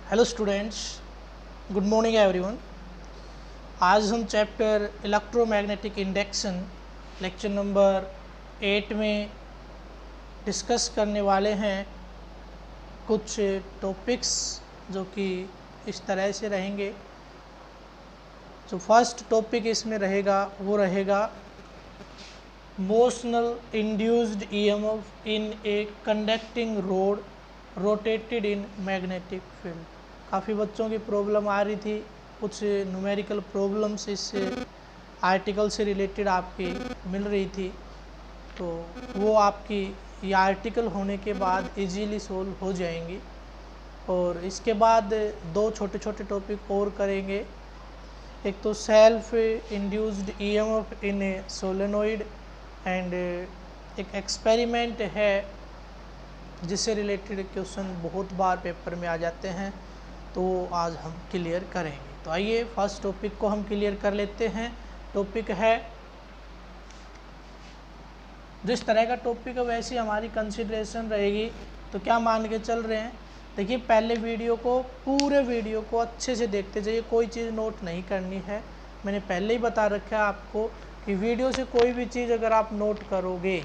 Hello students, good morning everyone. आज हम chapter electromagnetic induction lecture number 8 में discuss करने वाले हैं कुछ टॉपिक्स जो कि इस तरह से रहेंगे। जो फर्स्ट टॉपिक इसमें रहेगा वो रहेगा motional induced EMF in A conducting road rotated in magnetic field. काफ़ी बच्चों की प्रॉब्लम आ रही थी, कुछ न्यूमेरिकल प्रॉब्लम्स इस आर्टिकल से रिलेटेड आपकी मिल रही थी, तो वो आपकी ये आर्टिकल होने के बाद इजीली सोल्व हो जाएंगी। और इसके बाद दो छोटे छोटे टॉपिक और करेंगे। एक तो self induced EMF in A solenoid and एक एक्सपेरिमेंट है जिससे रिलेटेड क्वेश्चन बहुत बार पेपर में आ जाते हैं, तो आज हम क्लियर करेंगे। तो आइए फर्स्ट टॉपिक को हम क्लियर कर लेते हैं। टॉपिक है, जिस तरह का टॉपिक है वैसी हमारी कंसिडरेशन रहेगी। तो क्या मान के चल रहे हैं, देखिए पहले वीडियो को, पूरे वीडियो को अच्छे से देखते जाइए, कोई चीज़ नोट नहीं करनी है। मैंने पहले ही बता रखा है आपको कि वीडियो से कोई भी चीज़ अगर आप नोट करोगे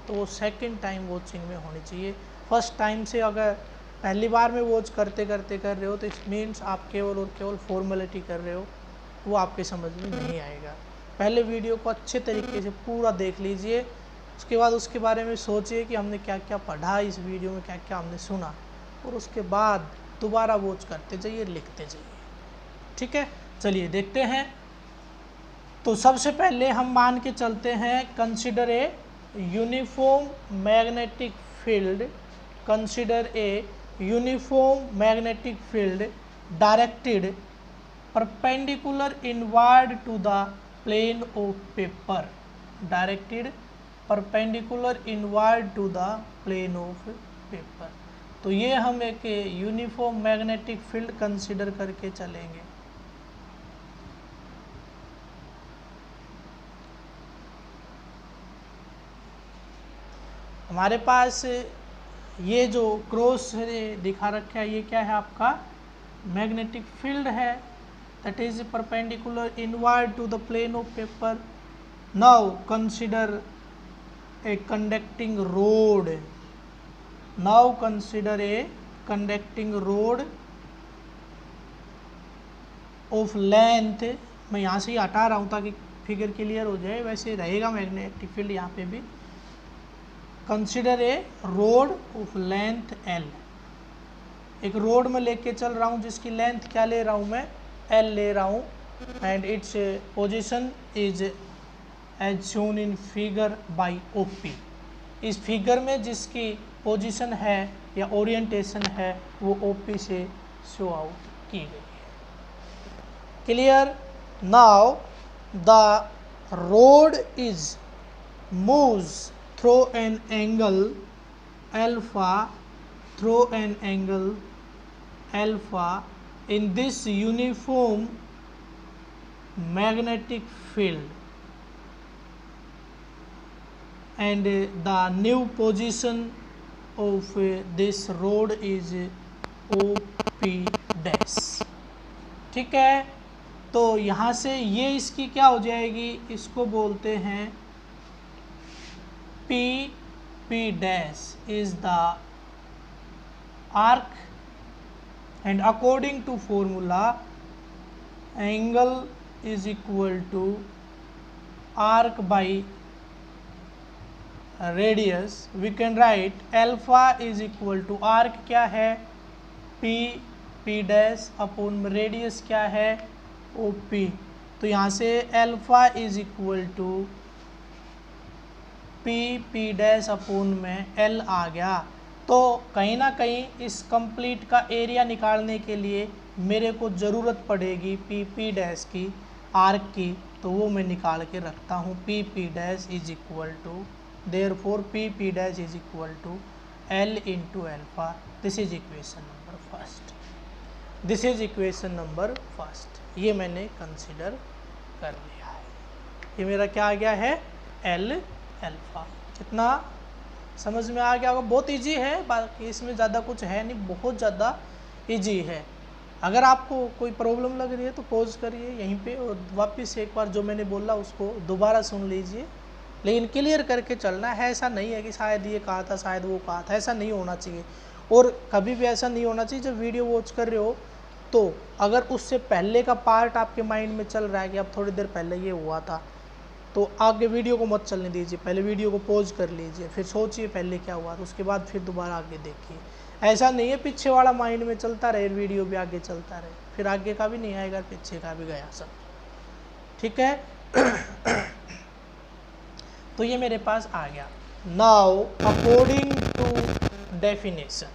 तो वो सेकंड टाइम वॉचिंग में होनी चाहिए। फर्स्ट टाइम से अगर पहली बार में वॉच करते करते कर रहे हो तो इट मीन्स आप केवल और केवल फॉर्मेलिटी कर रहे हो, वो आपके समझ में नहीं आएगा। पहले वीडियो को अच्छे तरीके से पूरा देख लीजिए, उसके बाद उसके बारे में सोचिए कि हमने क्या क्या पढ़ा इस वीडियो में, क्या क्या हमने सुना, और उसके बाद दोबारा वॉच करते जाइए, लिखते जाइए। ठीक है, चलिए देखते हैं। तो सबसे पहले हम मान के चलते हैं, consider a uniform magnetic field, consider a uniform magnetic field directed perpendicular inward to the plane of paper, directed perpendicular inward to the plane of paper. तो ये हम एक यूनिफॉर्म मैग्नेटिक फील्ड कंसिडर करके चलेंगे। हमारे पास ये जो क्रॉस दिखा रखा है, ये क्या है आपका मैग्नेटिक फील्ड है, that is perpendicular inward to the plane of paper. Now consider a conducting rod, now consider a conducting rod of length, मैं यहाँ से ही हटा रहा हूँ ताकि फिगर क्लियर हो जाए, वैसे रहेगा मैग्नेटिक फील्ड यहाँ पे भी। Consider a road of length L, एक रोड में लेके चल रहा हूँ जिसकी लेंथ क्या ले रहा हूँ मैं, एल ले रहा हूँ, and its position is as shown in figure by OP. इस फिगर में जिसकी पोजीशन है या ओरिएंटेशन है वो ओपी से शो आउट की गई है। Clear. Now the road is moves through an angle alpha, through an angle alpha in this uniform magnetic field, and the new position of this road is OP dash। ठीक है, तो यहाँ से ये इसकी क्या हो जाएगी, इसको बोलते हैं P dash is the arc, and according to formula angle is equal to arc by radius। we can write alpha is equal to arc क्या है P dash अपॉन रेडियस क्या है OP। तो यहाँ से alpha is equal to P dash अपून में L आ गया। तो कहीं ना कहीं इस कंप्लीट का एरिया निकालने के लिए मेरे को ज़रूरत पड़ेगी P डैश की, आर्क की, तो वो मैं निकाल के रखता हूँ। P dash is equal to, therefore P dash is equal to L into alpha. This is equation number first, this is equation number first. ये मैंने कंसिडर कर लिया है, ये मेरा क्या आ गया है L अल्फा। कितना समझ में आ गया होगा, बहुत इजी है, बाकी इसमें ज़्यादा कुछ है नहीं, बहुत ज़्यादा इजी है। अगर आपको कोई प्रॉब्लम लग रही है तो पॉज करिए यहीं पे और वापस एक बार जो मैंने बोला उसको दोबारा सुन लीजिए, लेकिन क्लियर करके चलना है। ऐसा नहीं है कि शायद ये कहा था शायद वो कहा था, ऐसा नहीं होना चाहिए। और कभी भी ऐसा नहीं होना चाहिए जब वीडियो वॉच कर रहे हो तो अगर उससे पहले का पार्ट आपके माइंड में चल रहा है कि अब थोड़ी देर पहले ये हुआ था, तो आगे वीडियो को मत चलने दीजिए, पहले वीडियो को पॉज कर लीजिए, फिर सोचिए पहले क्या हुआ, तो उसके बाद फिर दोबारा आगे देखिए। ऐसा नहीं है पीछे वाला माइंड में चलता रहे, वीडियो भी आगे चलता रहे, फिर आगे का भी नहीं आएगा, पीछे का भी गया सब। ठीक है। तो ये मेरे पास आ गया। Now according to definition,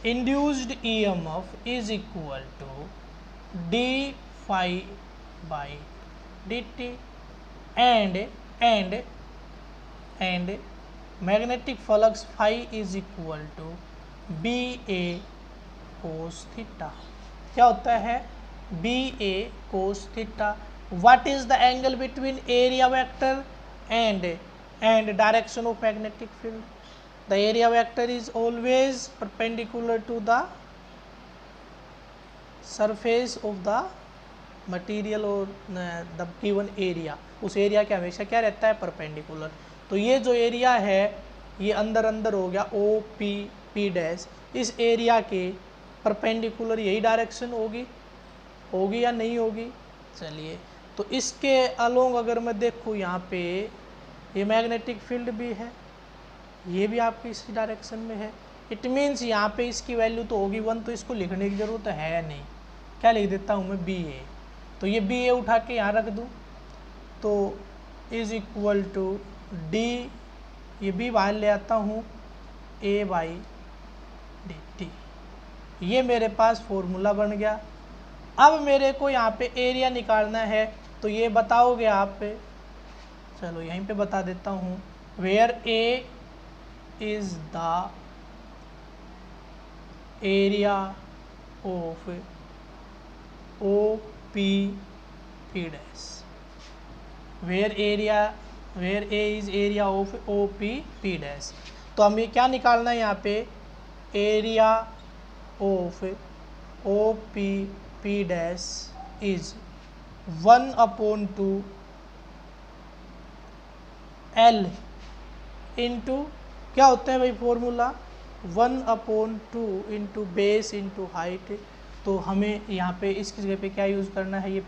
induced EMF is equal to d phi by dt and magnetic flux phi is equal to BA cos theta। क्या होता है BA cos theta? What is the angle between area vector and direction of magnetic field? The area vector is always perpendicular to the surface of the material और the given area, उस area के हमेशा क्या रहता है, perpendicular. तो ये जो एरिया है ये अंदर अंदर हो गया OP डैश, इस एरिया के परपेंडिकुलर यही डायरेक्शन होगी या नहीं होगी। चलिए, तो इसके अलोंग अगर मैं देखूँ यहाँ पे ये मैग्नेटिक फील्ड भी है, ये भी आपकी इसी डायरेक्शन में है। इट मीन्स यहाँ पे इसकी वैल्यू तो होगी 1, तो इसको लिखने की ज़रूरत है नहीं। क्या लिख देता हूँ मैं, BA। तो ये BA उठा के यहाँ रख दूँ तो इज इक्वल टू D, ये B बाहर ले आता हूँ, A/dt। ये मेरे पास फॉर्मूला बन गया। अब मेरे को यहाँ पे एरिया निकालना है, तो ये बताओगे आप पे, चलो यहीं पे बता देता हूँ। Where A is the area of OP dash, where A is area of OP dash. तो हमें क्या निकालना है यहाँ पे, area of OP dash is 1/2 L into क्या होता है भाई formula, 1/2 into base into height. तो हमें यहाँ पे इसकी जगह पे क्या यूज़ करना है, ये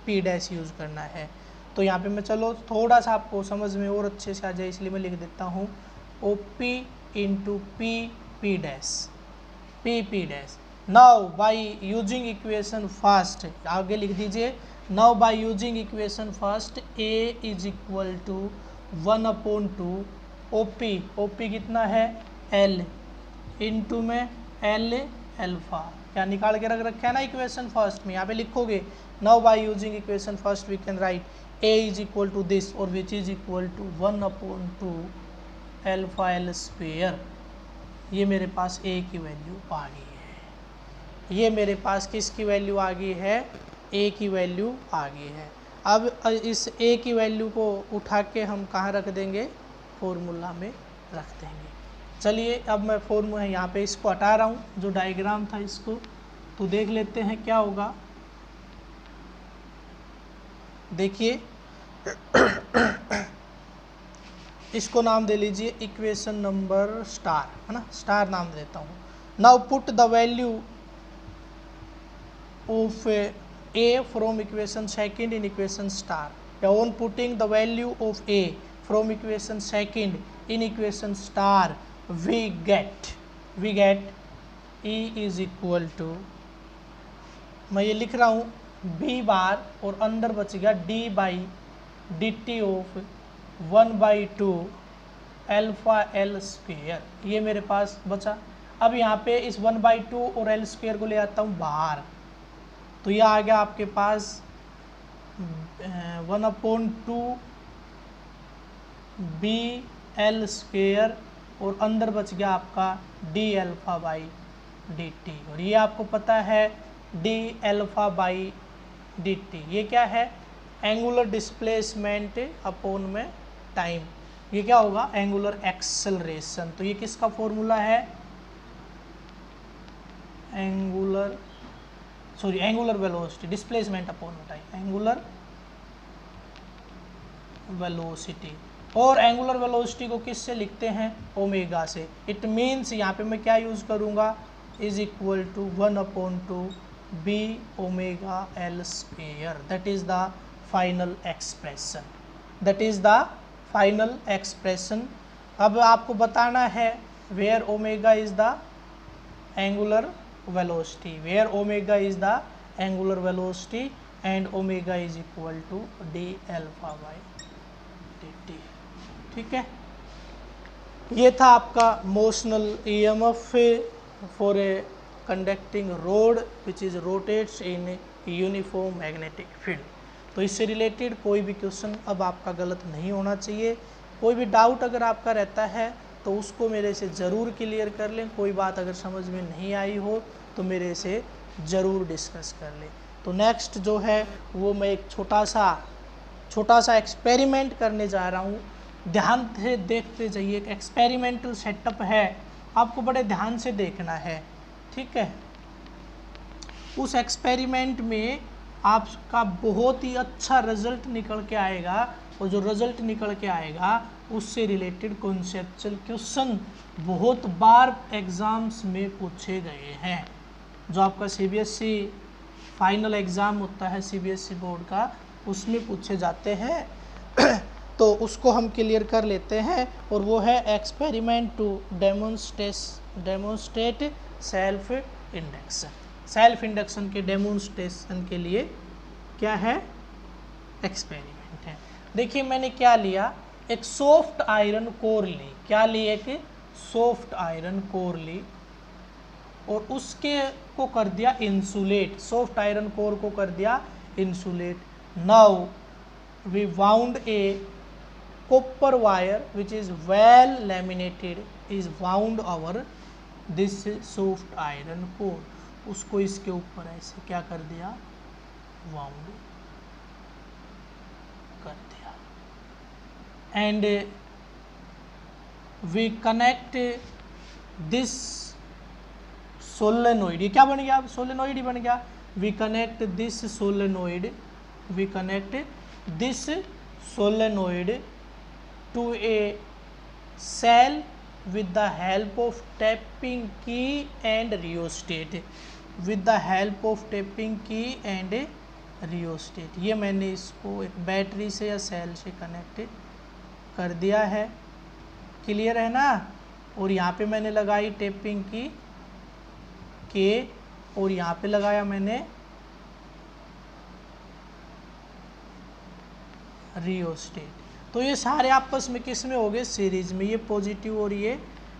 P डैश यूज़ करना है। तो यहाँ पे मैं चलो थोड़ा सा आपको समझ में और अच्छे से आ जाए इसलिए मैं लिख देता हूँ OP into P dash. Now by using equation first, आगे लिख दीजिए, now by using equation first A is equal to 1/2 OP कितना है, L इंटू में L अल्फा। क्या निकाल के रख रखा है ना इक्वेशन फर्स्ट में, यहाँ पे लिखोगे। Now by using equation first we can write A is equal to this और which is equal to 1/2 alpha L square. ये मेरे पास A की वैल्यू आ गई है। ये मेरे पास किसकी वैल्यू आ गई है, A की वैल्यू आ गई है। अब इस A की वैल्यू को उठा के हम कहाँ रख देंगे, फॉर्मूला में रख देंगे। चलिए अब मैं फॉर्मूला यहाँ पे इसको हटा रहा हूँ, जो डायग्राम था इसको, तो देख लेते हैं क्या होगा। देखिए इसको नाम दे लीजिए इक्वेशन नंबर स्टार, है ना, स्टार नाम देता हूँ। Now put the value of A from equation second in equation star. On putting the value of A from equation second in equation star we get E is equal to, मैं ये लिख रहा हूँ B बार और अंदर बच गया d/dt of 1/2 alpha L square. ये मेरे पास बचा। अब यहाँ पे इस 1/2 और L स्क्वेयर को ले आता हूँ बाहर, तो ये आ गया आपके पास 1/2 BL स्क्वेयर और अंदर बच गया आपका d∝/dt। और ये आपको पता है d∝/dt ये क्या है, एंगुलर डिस्प्लेसमेंट अपॉन में टाइम। ये क्या होगा, एंगुलर एक्सेलरेशन। तो ये किसका फॉर्मूला है, angular sorry angular velocity, displacement upon time, angular velocity. और एंगुलर वेलोसिटी को किससे लिखते हैं? ओमेगा से। इट मीन्स यहाँ पे मैं क्या यूज़ करूँगा? Is equal to 1/2 B omega L square. That is the final expression, that is the final expression. अब आपको बताना है where omega is the angular velocity, where omega is the angular velocity and omega is equal to D alpha by D T. ठीक है, ये था आपका motional EMF for a conducting rod which is rotates in uniform magnetic field. तो इससे related कोई भी question अब आपका गलत नहीं होना चाहिए। कोई भी डाउट अगर आपका रहता है तो उसको मेरे से ज़रूर क्लियर कर लें। कोई बात अगर समझ में नहीं आई हो तो मेरे से ज़रूर डिस्कस कर लें। तो नेक्स्ट जो है वो मैं एक छोटा सा एक्सपेरिमेंट करने जा रहा हूँ। ध्यान से देखते जाइए, एक एक्सपेरिमेंटल सेटअप है, आपको बड़े ध्यान से देखना है। ठीक है, उस एक्सपेरिमेंट में आपका बहुत ही अच्छा रिजल्ट निकल के आएगा, और जो रिजल्ट निकल के आएगा उससे रिलेटेड कॉन्सेप्चुअल क्वेश्चन बहुत बार एग्ज़ाम्स में पूछे गए हैं। जो आपका सीबीएसई फाइनल एग्ज़ाम होता है सीबीएसई बोर्ड का, उसमें पूछे जाते हैं। तो उसको हम क्लियर कर लेते हैं, और वो है experiment to demonstrate self induction. Self induction के डेमोन्स्ट्रेशन के लिए क्या है? एक्सपेरिमेंट है। देखिए मैंने क्या लिया, एक सॉफ्ट आयरन कोर ली। क्या ली? एक सॉफ्ट आयरन कोर ली, और उसके को कर दिया इंसुलेट। सॉफ्ट आयरन कोर को कर दिया insulate. Now we wound a copper wire which is well laminated is wound over this soft iron core। उसको इसके ऊपर ऐसे क्या कर दिया? वाउंड कर दिया। And we connect this solenoid. ये क्या बन गया? सोलेनोइड ही बन गया। We connect this solenoid, we connect this solenoid to a cell with the help of tapping key and rheostat, with the help of tapping key and rheostat। ये मैंने इसको एक बैटरी से या सेल से कनेक्ट कर दिया है। क्लियर है ना? और यहाँ पे मैंने लगाई टेपिंग की के, और यहाँ पे लगाया मैंने रियोस्टेट। तो ये सारे आपस में किस में हो गए? सीरीज में। ये पॉजिटिव और ये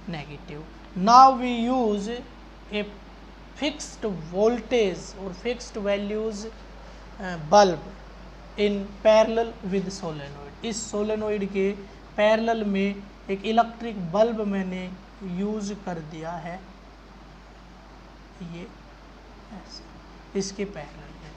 negative. Now we use a fixed voltage और fixed values bulb in parallel with solenoid. इस सोलेनोइड के पैरेलल में एक इलेक्ट्रिक बल्ब मैंने यूज कर दिया है, ये ऐसे इसके पैरेलल में,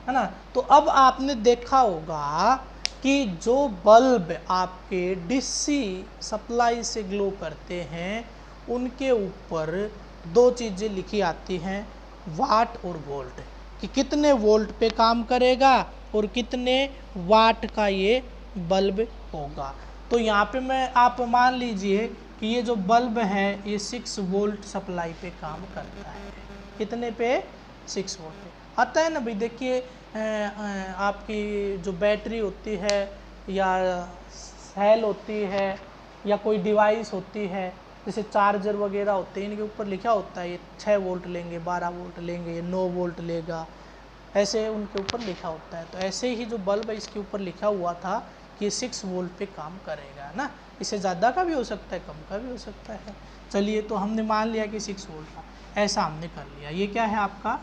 है ना? तो अब आपने देखा होगा कि जो बल्ब आपके डीसी सप्लाई से ग्लो करते हैं उनके ऊपर दो चीज़ें लिखी आती हैं, वाट और वोल्ट, कि कितने वोल्ट पे काम करेगा और कितने वाट का ये बल्ब होगा। तो यहाँ पे मैं आप मान लीजिए कि ये जो बल्ब है ये 6 वोल्ट सप्लाई पे काम करता है। कितने पे? 6 वोल्ट पे आता है ना भाई। देखिए आपकी जो बैटरी होती है या सेल होती है या कोई डिवाइस होती है, जैसे चार्जर वगैरह होते हैं, इनके ऊपर लिखा होता है ये 6 वोल्ट लेंगे, 12 वोल्ट लेंगे, ये 9 वोल्ट लेगा, ऐसे उनके ऊपर लिखा होता है। तो ऐसे ही जो बल्ब है इसके ऊपर लिखा हुआ था कि ये 6 वोल्ट पे काम करेगा ना। इससे ज़्यादा का भी हो सकता है, कम का भी हो सकता है। चलिए, तो हमने मान लिया कि 6 वोल्ट का, ऐसा हमने कर लिया। ये क्या है आपका?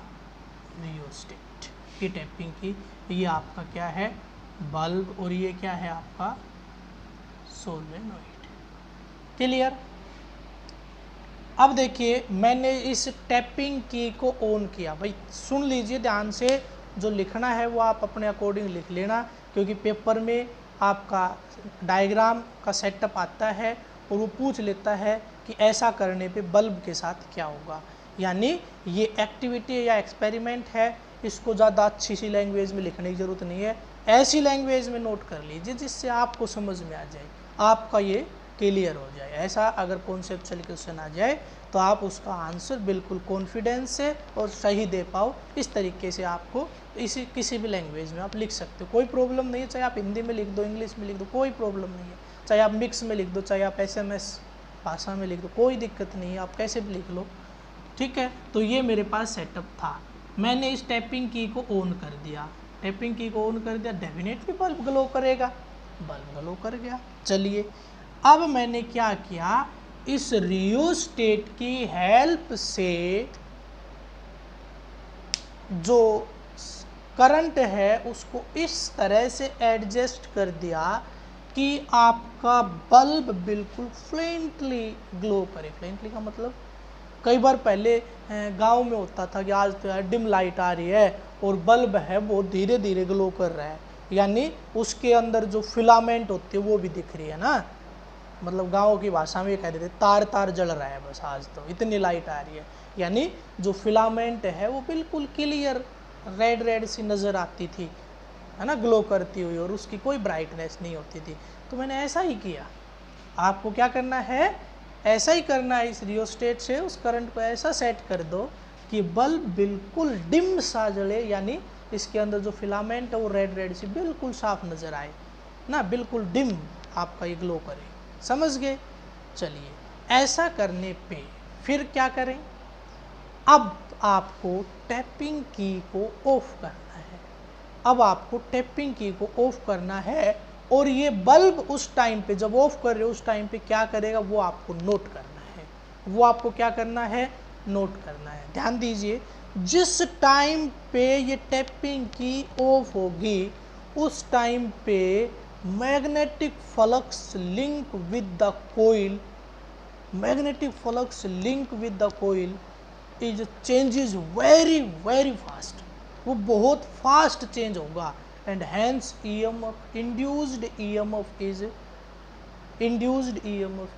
रियोस्टेट की टैपिंग की। ये आपका क्या है? बल्ब। और ये क्या है आपका? सोलेनोइड। क्लियर? अब देखिए मैंने इस टैपिंग की को ऑन किया। भाई सुन लीजिए ध्यान से, जो लिखना है वो आप अपने अकॉर्डिंग लिख लेना, क्योंकि पेपर में आपका डायग्राम का सेटअप आता है और वो पूछ लेता है कि ऐसा करने पे बल्ब के साथ क्या होगा। यानी ये एक्टिविटी या एक्सपेरिमेंट है, इसको ज़्यादा अच्छी सी लैंग्वेज में लिखने की ज़रूरत नहीं है, ऐसी लैंग्वेज में नोट कर लीजिए जिससे आपको समझ में आ जाए, आपका ये क्लियर हो जाए। ऐसा अगर कॉन्सेप्चुअल क्वेश्चन आ जाए तो आप उसका आंसर बिल्कुल कॉन्फिडेंस से और सही दे पाओ। इस तरीके से आपको इसी किसी भी लैंग्वेज में आप लिख सकते हो, कोई प्रॉब्लम नहीं है। चाहे आप हिंदी में लिख दो, इंग्लिश में लिख दो, कोई प्रॉब्लम नहीं है। चाहे आप मिक्स में लिख दो, चाहे आप SMS भाषा में लिख दो, कोई दिक्कत नहीं है, आप कैसे भी लिख लो, ठीक है। तो ये मेरे पास सेटअप था। मैंने इस टैपिंग की को ऑन कर दिया, टैपिंग की को ऑन कर दिया, डेफिनेटली बल्ब ग्लो करेगा, बल्ब ग्लो कर गया। चलिए अब मैंने क्या किया, इस रियोस्टेट की हेल्प से जो करंट है उसको इस तरह से एडजस्ट कर दिया कि आपका बल्ब बिल्कुल फ्लेंटली ग्लो करे। फ्लेंटली का मतलब कई बार पहले गांव में होता था कि आज तो यार डिम लाइट आ रही है और बल्ब है वो धीरे धीरे ग्लो कर रहा है, यानी उसके अंदर जो फिलामेंट होती है वो भी दिख रही है ना, मतलब गाँव की भाषा में ये कह देते तार तार जल रहा है बस, आज तो इतनी लाइट आ रही है, यानी जो फिलामेंट है वो बिल्कुल क्लियर रेड रेड सी नज़र आती थी, है ना, ग्लो करती हुई, और उसकी कोई ब्राइटनेस नहीं होती थी। तो मैंने ऐसा ही किया, आपको क्या करना है, ऐसा ही करना है। इस रियोस्टेट से उस करंट को ऐसा सेट कर दो कि बल्ब बिल्कुल डिम सा जले, यानी इसके अंदर जो फिलामेंट है वो रेड रेड सी बिल्कुल साफ नज़र आए ना, बिल्कुल डिम आपका ये ग्लो करे। समझ गए? चलिए ऐसा करने पे फिर क्या करें, अब आपको टैपिंग की को ऑफ करना है। अब आपको टैपिंग की को ऑफ करना है और ये बल्ब उस टाइम पे जब ऑफ कर रहे हो उस टाइम पे क्या करेगा वो आपको नोट करना है। वो आपको क्या करना है, नोट करना है। ध्यान दीजिए, जिस टाइम पे ये टैपिंग की ऑफ होगी उस टाइम पे magnetic flux link with the coil, magnetic flux link with the coil is changes very very fast, वो बहुत फास्ट चेंज होगा। And hence EMF induced EMF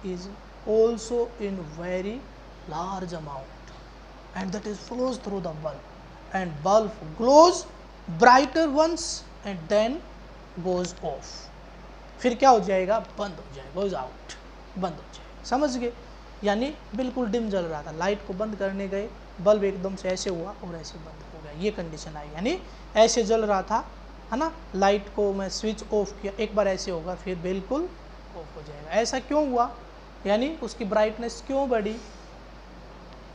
is also in very large amount, and that is flows through the bulb, and bulb glows brighter once and then goes off। फिर क्या हो जाएगा, बंद हो जाएगा, goes out, बंद हो जाएगा। समझ गए? यानी बिल्कुल डिम जल रहा था, लाइट को बंद करने गए, बल्ब एकदम से ऐसे हुआ और ऐसे बंद हो गया, ये कंडीशन आई। यानी ऐसे जल रहा था, है ना, लाइट को मैं स्विच ऑफ किया, एक बार ऐसे होगा फिर बिल्कुल ऑफ हो जाएगा। ऐसा क्यों हुआ, यानी उसकी ब्राइटनेस क्यों बढ़ी?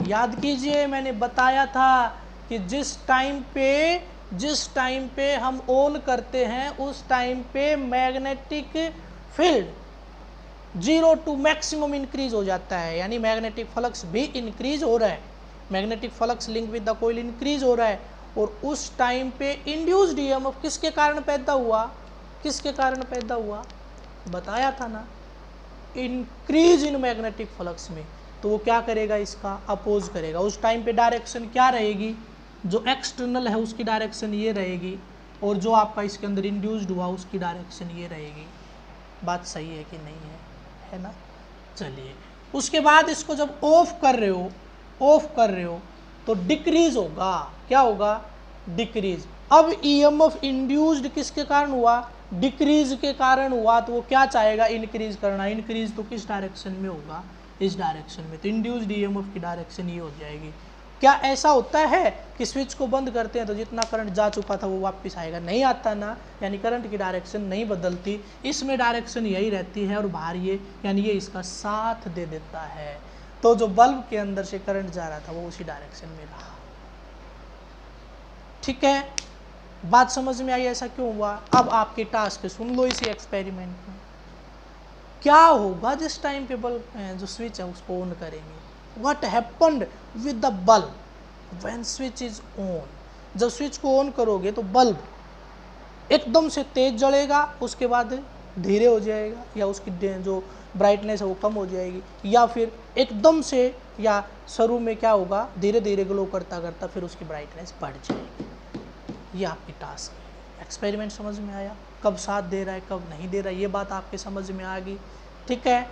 याद कीजिए, मैंने बताया था कि जिस टाइम पे हम ऑन करते हैं उस टाइम पे magnetic field 0 to maximum increase हो जाता है, यानी मैग्नेटिक फ्लक्स भी इंक्रीज हो रहा है, magnetic flux link with the coil increase हो रहा है। और उस टाइम पे इंड्यूस्ड EMF किसके कारण पैदा हुआ, किसके कारण पैदा हुआ, बताया था ना, इंक्रीज इन मैग्नेटिक फ्लक्स में। तो वो क्या करेगा, इसका अपोज करेगा। उस टाइम पे डायरेक्शन क्या रहेगी, जो एक्सटर्नल है उसकी डायरेक्शन ये रहेगी, और जो आपका इसके अंदर इंड्यूस्ड हुआ उसकी डायरेक्शन ये रहेगी। बात सही है कि नहीं है ना? चलिए उसके बाद इसको जब ऑफ कर रहे हो तो डिक्रीज होगा, क्या होगा, डिक्रीज। अब EMF इंड्यूस्ड किसके कारण हुआ, डिक्रीज के कारण हुआ, तो वो क्या चाहेगा, इंक्रीज करना। इंक्रीज तो किस डायरेक्शन में होगा, इस डायरेक्शन में, तो इंड्यूस्ड EMF की डायरेक्शन ये हो जाएगी। क्या ऐसा होता है कि स्विच को बंद करते हैं तो जितना करंट जा चुका था वो वापस आएगा, नहीं आता ना, यानी करंट की डायरेक्शन नहीं बदलती, इसमें डायरेक्शन यही रहती है और बाहर ये, यानी ये इसका साथ दे देता है। तो जो बल्ब के अंदर से करंट जा रहा था वो उसी डायरेक्शन में रहा। ठीक है, बात समझ में आई ऐसा क्यों हुआ? अब आपके टास्क सुन लो इसी एक्सपेरिमेंट में। क्या होगा जिस टाइम पे बल्ब जो स्विच है उसको ऑन करेंगे, what happened with the bulb when switch is on. जब स्विच को ऑन करोगे तो बल्ब एकदम से तेज जलेगा, उसके बाद धीरे हो जाएगा, या उसकी जो ब्राइटनेस है वो कम हो जाएगी, या फिर एकदम से या शुरू में क्या होगा, धीरे धीरे ग्लो करता करता फिर उसकी ब्राइटनेस बढ़ जाएगी। ये आपकी टास्क है। एक्सपेरिमेंट समझ में आया, कब साथ दे रहा है कब नहीं दे रहा है, ये बात आपके समझ में आ गई। ठीक है,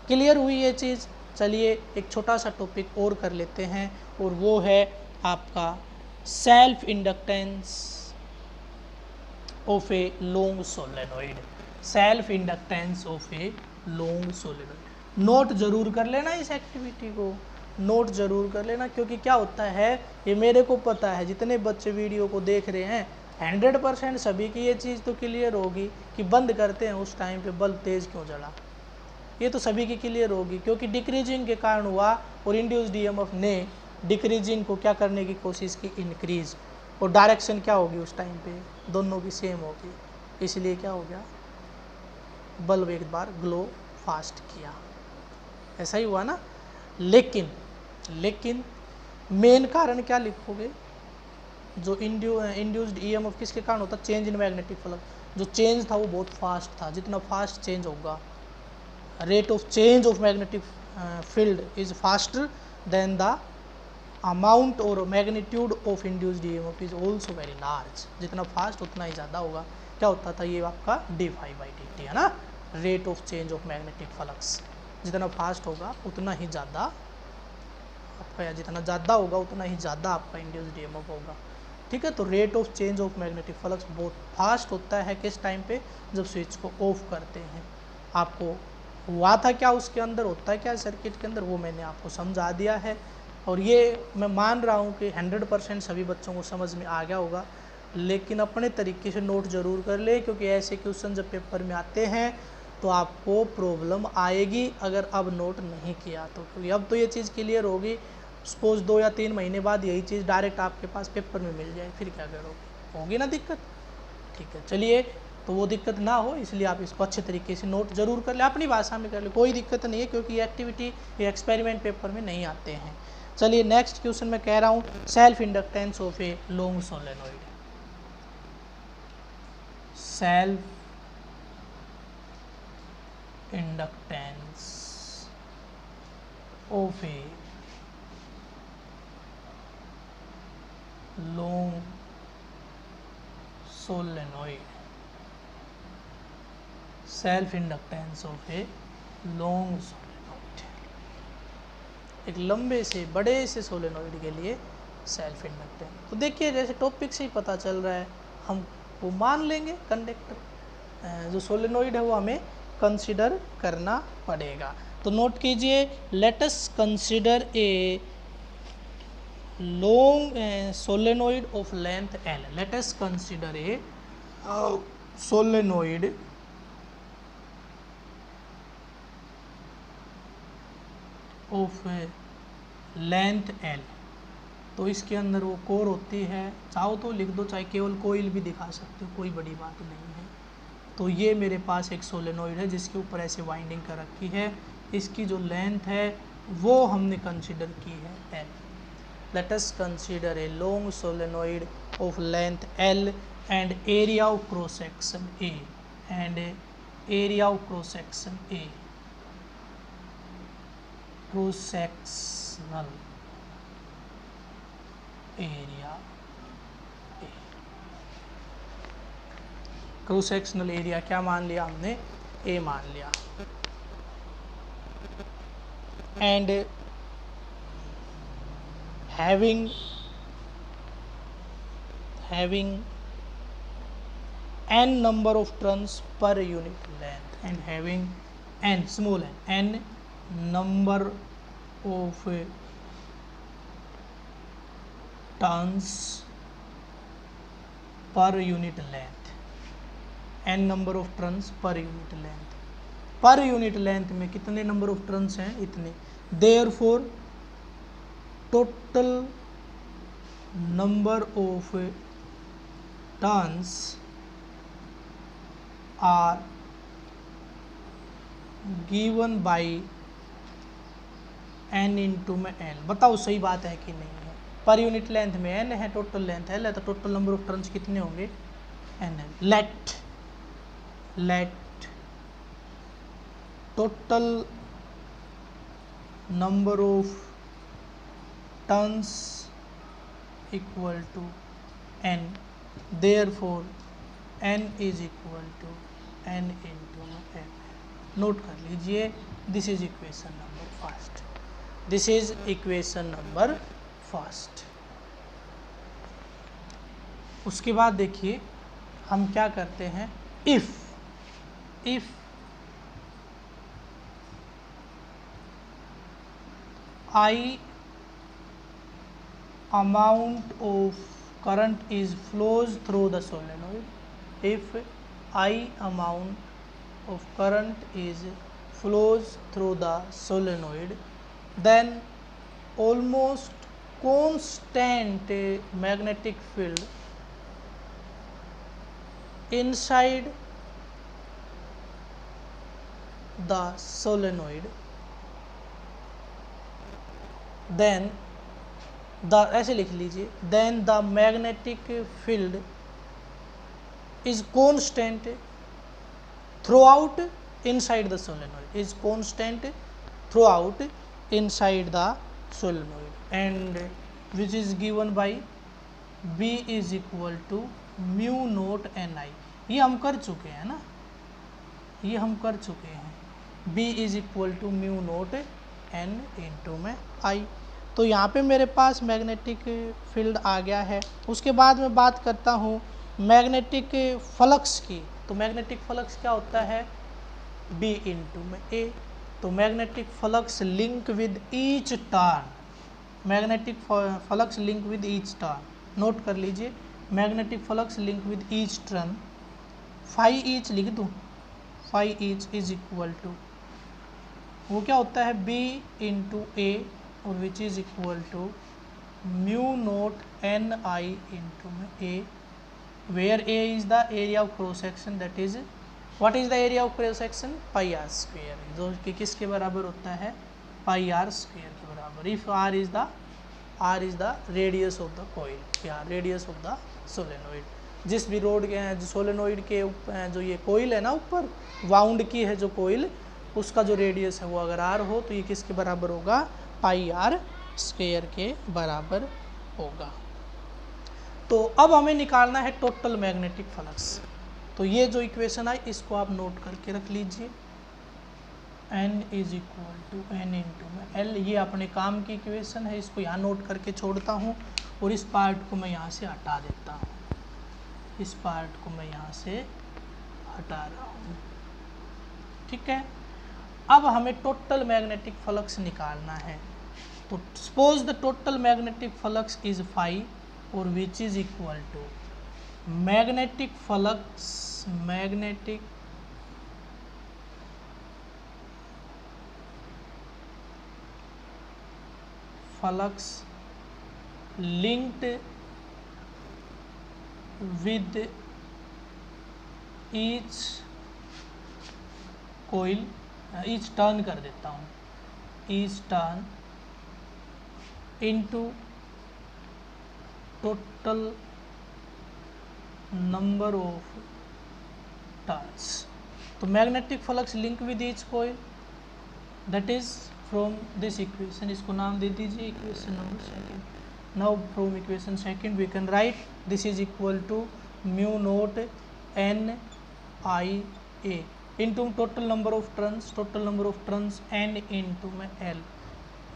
क्लियर हुई ये चीज़? चलिए एक छोटा सा टॉपिक और कर लेते हैं, और वो है आपका self inductance of a long solenoid. Self inductance of a long solenoid. Note जरूर कर लेना इस एक्टिविटी को, नोट जरूर कर लेना, क्योंकि क्या होता है, ये मेरे को पता है जितने बच्चे वीडियो को देख रहे हैं 100% सभी की ये चीज़ तो क्लियर होगी कि बंद करते हैं उस टाइम पे बल्ब तेज़ क्यों जला। ये तो सभी की क्लियर होगी, क्योंकि डिक्रीजिंग के कारण हुआ और इंड्यूस्ड ईएमएफ ने डिक्रीजिंग को क्या करने की कोशिश की, इंक्रीज, और डायरेक्शन क्या होगी उस टाइम पे, दोनों की सेम होगी, इसलिए क्या हो गया, बल्ब एक बार ग्लो फास्ट किया, ऐसा ही हुआ ना। लेकिन मेन कारण क्या लिखोगे, जो इंड्यूस्ड ईएमएफ किसके कारण होता, चेंज इन मैग्नेटिक फ्लक्स। जो चेंज था वो बहुत फास्ट था, जितना फास्ट चेंज होगा, rate of change of magnetic field is faster than the amount और magnitude of induced EMF is also very large. जितना फास्ट उतना ही ज़्यादा होगा। क्या होता था, ये आपका d∅dt है ना, rate of change of magnetic flux. जितना फास्ट होगा उतना ही ज़्यादा आपका, या जितना ज़्यादा होगा उतना ही ज़्यादा आपका इंड्यूस्ड ईएमएफ होगा। ठीक है, तो rate of change of magnetic flux बहुत फास्ट होता है किस टाइम पे, जब स्विच को ऑफ करते हैं। आपको हुआ था क्या, उसके अंदर होता है क्या सर्किट के अंदर, वो मैंने आपको समझा दिया है, और ये मैं मान रहा हूँ कि 100% सभी बच्चों को समझ में आ गया होगा। लेकिन अपने तरीके से नोट जरूर कर ले, क्योंकि ऐसे क्वेश्चन जब पेपर में आते हैं तो आपको प्रॉब्लम आएगी अगर अब नोट नहीं किया तो, क्योंकि अब तो ये चीज़ क्लियर होगी। सपोज 2 या 3 महीने बाद यही चीज़ डायरेक्ट आपके पास पेपर में मिल जाए, फिर क्या करोगे, होगी ना दिक्कत। ठीक है, चलिए, तो वो दिक्कत ना हो इसलिए आप इसको अच्छे तरीके से नोट जरूर कर ले, अपनी भाषा में कर ले, कोई दिक्कत नहीं है, क्योंकि ये एक्टिविटी ये एक्सपेरिमेंट पेपर में नहीं आते हैं। चलिए नेक्स्ट क्वेश्चन मैं कह रहा हूँ, self inductance of a long solenoid. Self inductance of a long solenoid. Self inductance of a long solenoid, एक लंबे से बड़े से सोलेनोइड के लिए सेल्फ इंडक्टेंस। तो देखिए जैसे टॉपिक से ही पता चल रहा है, हम वो मान लेंगे कंडक्टर, जो सोलेनोइड है वो हमें कंसीडर करना पड़ेगा। तो नोट कीजिए, let us consider a long solenoid of length L। Let us consider a solenoid of length L। तो इसके अंदर वो कोर होती है, चाहो तो लिख दो, चाहे केवल कोइल भी दिखा सकते हो, कोई बड़ी बात नहीं है। तो ये मेरे पास एक सोलेनोइड है जिसके ऊपर ऐसे वाइंडिंग कर रखी है, इसकी जो लेंथ है वो हमने कंसीडर की है L। Let us consider a long solenoid of length L and area of cross section A, and area of cross section A, cross sectional area A। Cross sectional area क्या मान लिया हमने, A मान लिया। And having n number of turns per unit length, and having n small n number of turns per unit length, n number of turns per unit length। Per unit length में कितने number of turns हैं, इतने। Therefore total number of turns are given by n into में n। बताओ सही बात है कि नहीं है, पर यूनिट लेंथ में n है, टोटल लेंथ l है, तो टोटल नंबर ऑफ टर्न्स कितने होंगे, n है। Let total number of turns equal to n, therefore n is equal to n into n। Note कर लीजिए, this is equation number first, this is equation number first. उसके बाद देखिए हम क्या करते हैं, if I amount of current is flows through the solenoid, if I amount of current is flows through the solenoid, then almost constant magnetic field inside the solenoid, then the ऐसे लिख लीजिए, then the magnetic field is constant throughout inside the solenoid, is constant throughout inside the solenoid, and which is given by B is equal to mu naught N I. ये हम कर चुके हैं ना, ये हम कर चुके हैं, B is equal to mu naught N into में आई। तो यहाँ पे मेरे पास मैग्नेटिक फील्ड आ गया है। उसके बाद मैं बात करता हूँ मैग्नेटिक फ्लक्स की। तो मैग्नेटिक फ्लक्स क्या होता है, बी इंटू में ए। तो magnetic flux link with each turn, magnetic flux link with each turn, note कर लीजिए, magnetic flux link with each turn, phi each लिख दूँ, phi each is equal to, वो क्या होता है, बी इंटू ए, और which is equal to mu naught N I into में A, where A is the area of cross section, that is what is the area of cross section, pi are square, जो कि किसके बराबर होता है, पाई are square के बराबर। If R is the radius of the coil, या radius of the solenoid, जिस भी रोड के जो सोलेनोइड के जो ये कोइल है ना ऊपर वाउंड की है जो कोइल, उसका जो रेडियस है वो अगर आर हो तो ये किसके बराबर होगा, पाई आर स्क्वायर के बराबर होगा। तो अब हमें निकालना है टोटल मैग्नेटिक फ्लक्स। तो ये जो इक्वेशन आई इसको आप नोट करके रख लीजिए, N is equal to N into में एल, ये अपने काम की इक्वेशन है, इसको यहाँ नोट करके छोड़ता हूँ और इस पार्ट को मैं यहाँ से हटा देता हूँ, इस पार्ट को मैं यहाँ से हटा रहा हूँ, ठीक है। अब हमें टोटल मैग्नेटिक फ्लक्स निकालना है। तो suppose the total magnetic flux is phi, और which is equal to magnetic flux linked with each coil, each turn कर देता हूँ, each turn into total number of turns. तो magnetic flux link with each coil, that is from this equation, इसको नाम दे दीजिए equation number second. Now from equation second we can write this is equal to mu naught N I A into total number of turns N into में L,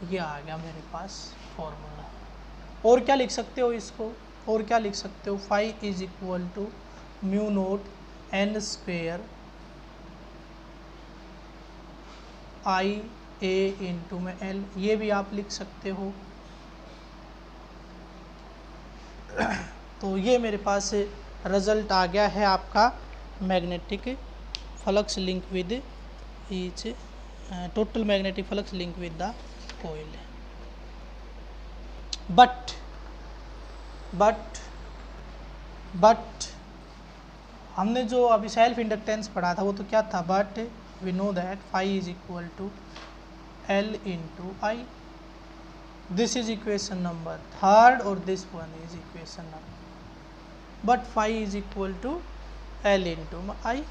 ये आ गया मेरे पास formula. और क्या लिख सकते हो इसको, और क्या लिख सकते हो, phi is equal to mu naught N square I A into में एल, ये भी आप लिख सकते हो। तो ये मेरे पास रिजल्ट आ गया है आपका magnetic flux link with each, total magnetic flux link with the coil. But हमने जो अभी सेल्फ इंडक्टेंस पढ़ा था वो तो क्या था, but we know that phi is equal to L into I, this is equation number third और this one is equation number, but phi is equal to L into में आई।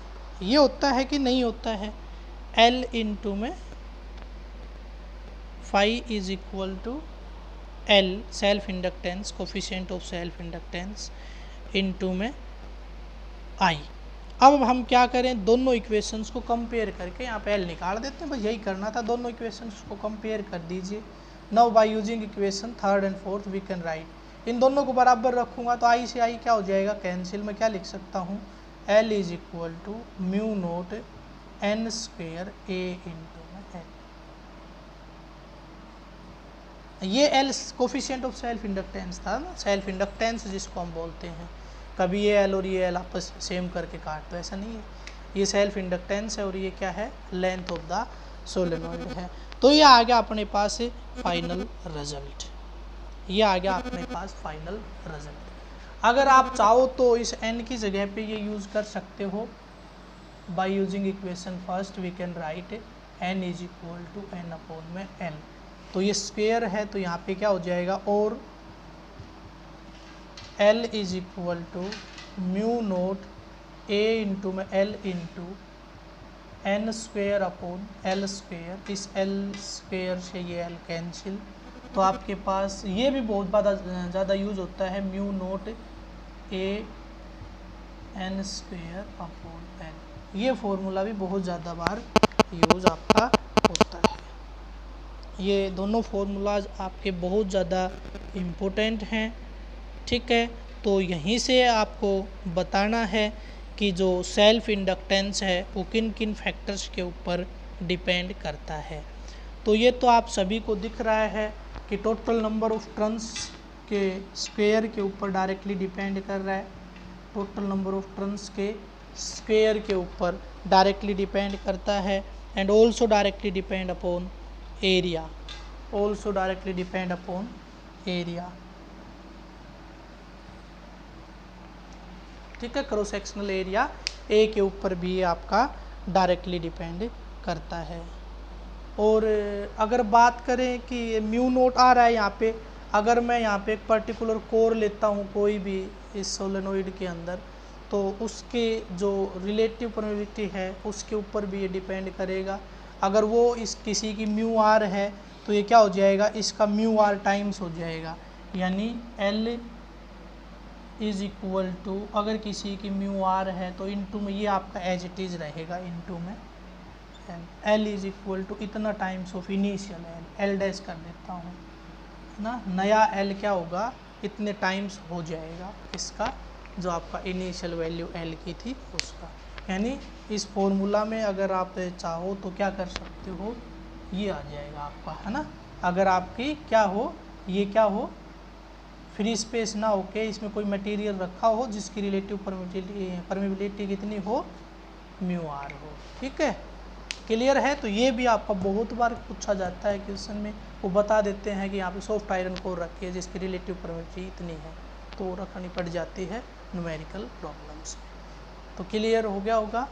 ये होता है कि नहीं होता है, एल इंटू में phi is equal to L self inductance, coefficient of self inductance, into में आई। अब हम क्या करें, दोनों इक्वेशंस को कंपेयर करके यहाँ पे एल निकाल देते हैं, बस यही करना था, दोनों इक्वेशंस को कंपेयर कर दीजिए। Now by using equation third and fourth we can write, इन दोनों को बराबर रखूँगा तो आई से आई क्या हो जाएगा, कैंसिल। में क्या लिख सकता हूँ, L is equal to mu naught N square A into L. ये L coefficient of self inductance था ना, सेल्फ इंडक्टेंस जिसको हम बोलते हैं। कभी ये एल और ये एल आपस सेम करके काट दो, ऐसा नहीं है, ये सेल्फ इंडक्टेंस है और ये क्या है, लेंथ ऑफ द सोलेनोइड है। तो ये आ गया अपने पास फाइनल रिजल्ट, ये आ गया अपने पास फाइनल रिजल्ट। अगर आप चाहो तो इस n की जगह पे ये यूज़ कर सकते हो, by using equation first we can write n is equal to n upon में l। तो ये स्क्वेयर है तो यहाँ पे क्या हो जाएगा, और l is equal to mu naught a into में l into n square upon l square. इस l स्क्वेयर से ये l कैंसिल, तो आपके पास ये भी बहुत ज़्यादा यूज़ होता है, mu naught a n square upon n। ये फॉर्मूला भी बहुत ज़्यादा बार यूज़ आपका होता है। ये दोनों फार्मूलाज आपके बहुत ज़्यादा इम्पोर्टेंट हैं, ठीक है। तो यहीं से आपको बताना है कि जो सेल्फ इंडक्टेंस है वो किन किन फैक्टर्स के ऊपर डिपेंड करता है। तो ये तो आप सभी को दिख रहा है कि टोटल नंबर ऑफ टर्न्स के स्क्वायर के ऊपर डायरेक्टली डिपेंड कर रहा है, टोटल नंबर ऑफ टर्न्स के स्क्वायर के ऊपर डायरेक्टली डिपेंड करता है, and also directly depend upon area, also directly depend upon area, ठीक है। क्रॉस सेक्शनल एरिया ए के ऊपर भी आपका डायरेक्टली डिपेंड करता है। और अगर बात करें कि म्यू नोट आ रहा है यहाँ पे, अगर मैं यहाँ पे एक पर्टिकुलर कोर लेता हूँ कोई भी इस सोलेनोइड के अंदर, तो उसके जो रिलेटिव परमिटिविटी है उसके ऊपर भी ये डिपेंड करेगा। अगर वो इस किसी की म्यू आर है तो ये क्या हो जाएगा, इसका म्यू आर टाइम्स हो जाएगा, यानी एल इज इक्वल टू, अगर किसी की म्यू आर है तो इनटू में ये आपका एज इट इज़ रहेगा, इनटू में एल इज इक्वल टू इतना times of initial L dash कर देता हूँ ना, नया एल क्या होगा, इतने टाइम्स हो जाएगा इसका जो आपका इनिशियल वैल्यू एल की थी उसका। यानी इस फॉर्मूला में अगर आप चाहो तो क्या कर सकते हो, ये आ जाएगा आपका, है ना। अगर आपकी क्या हो, ये क्या हो, फ्री स्पेस ना होके इसमें कोई मटेरियल रखा हो जिसकी रिलेटिव परमिबिलिटी कितनी हो, म्यू आर हो, ठीक है। क्लियर है। तो ये भी आपका बहुत बार पूछा जाता है क्वेश्चन में, वो बता देते हैं कि यहाँ पे सॉफ्ट आयरन कोर रखी है जिसकी रिलेटिव परमिबिलिटी इतनी है, तो रखनी पड़ जाती है न्यूमेरिकल प्रॉब्लम्स में। तो क्लियर हो गया होगा।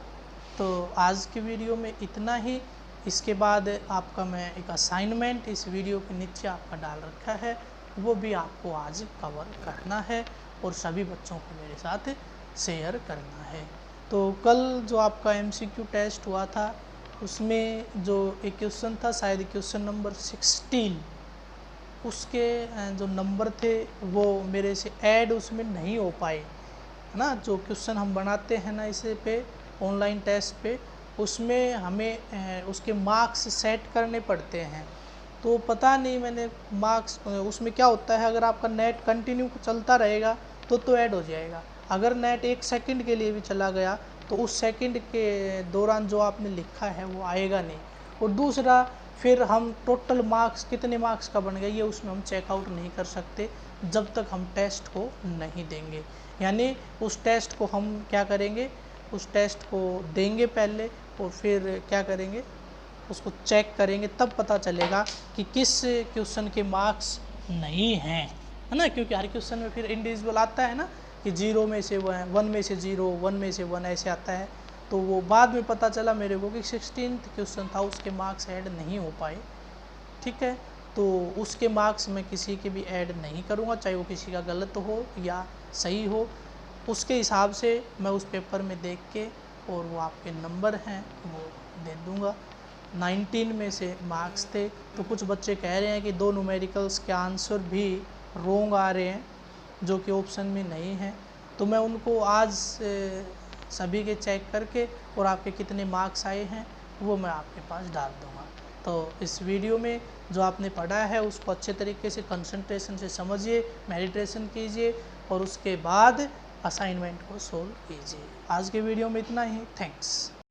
तो आज की वीडियो में इतना ही। इसके बाद आपका मैं एक असाइनमेंट इस वीडियो के नीचे आपका डाल रखा है, वो भी आपको आज कवर करना है और सभी बच्चों को मेरे साथ शेयर करना है। तो कल जो आपका MCQ टेस्ट हुआ था उसमें जो एक क्वेश्चन था, शायद क्वेश्चन नंबर 16, उसके जो नंबर थे वो मेरे से ऐड उसमें नहीं हो पाए, है ना। जो क्वेश्चन हम बनाते हैं ना इसे पे ऑनलाइन टेस्ट पे, उसमें हमें उसके मार्क्स सेट करने पड़ते हैं। तो पता नहीं मैंने मार्क्स उसमें क्या होता है, अगर आपका नेट कंटिन्यू चलता रहेगा तो ऐड हो जाएगा। अगर नेट 1 सेकंड के लिए भी चला गया तो उस सेकंड के दौरान जो आपने लिखा है वो आएगा नहीं। और दूसरा, फिर हम टोटल मार्क्स कितने मार्क्स का बन गया ये उसमें हम चेकआउट नहीं कर सकते जब तक हम टेस्ट को नहीं देंगे। यानी उस टेस्ट को हम क्या करेंगे, उस टेस्ट को देंगे पहले और फिर क्या करेंगे, उसको चेक करेंगे, तब पता चलेगा कि किस क्वेश्चन के मार्क्स नहीं हैं, है ना। क्योंकि हर क्वेश्चन में फिर इंडिविजुअल आता है ना कि 0 में से 1 में से 0, 1 में से 1 ऐसे आता है। तो वो बाद में पता चला मेरे को कि 16th क्वेश्चन था उसके मार्क्स ऐड नहीं हो पाए, ठीक है। तो उसके मार्क्स मैं किसी के भी ऐड नहीं करूँगा, चाहे वो किसी का गलत हो या सही हो। उसके हिसाब से मैं उस पेपर में देख के और वो आपके नंबर हैं वो दे दूँगा। 19 में से मार्क्स थे, तो कुछ बच्चे कह रहे हैं कि 2 न्यूमेरिकल्स के आंसर भी रोंग आ रहे हैं जो कि ऑप्शन में नहीं है। तो मैं उनको आज सभी के चेक करके और आपके कितने मार्क्स आए हैं वो मैं आपके पास डाल दूँगा। तो इस वीडियो में जो आपने पढ़ा है उसको अच्छे तरीके से कंसंट्रेशन से समझिए, मेडिटेशन कीजिए और उसके बाद असाइनमेंट को सोल्व कीजिए। आज के वीडियो में इतना ही। थैंक्स।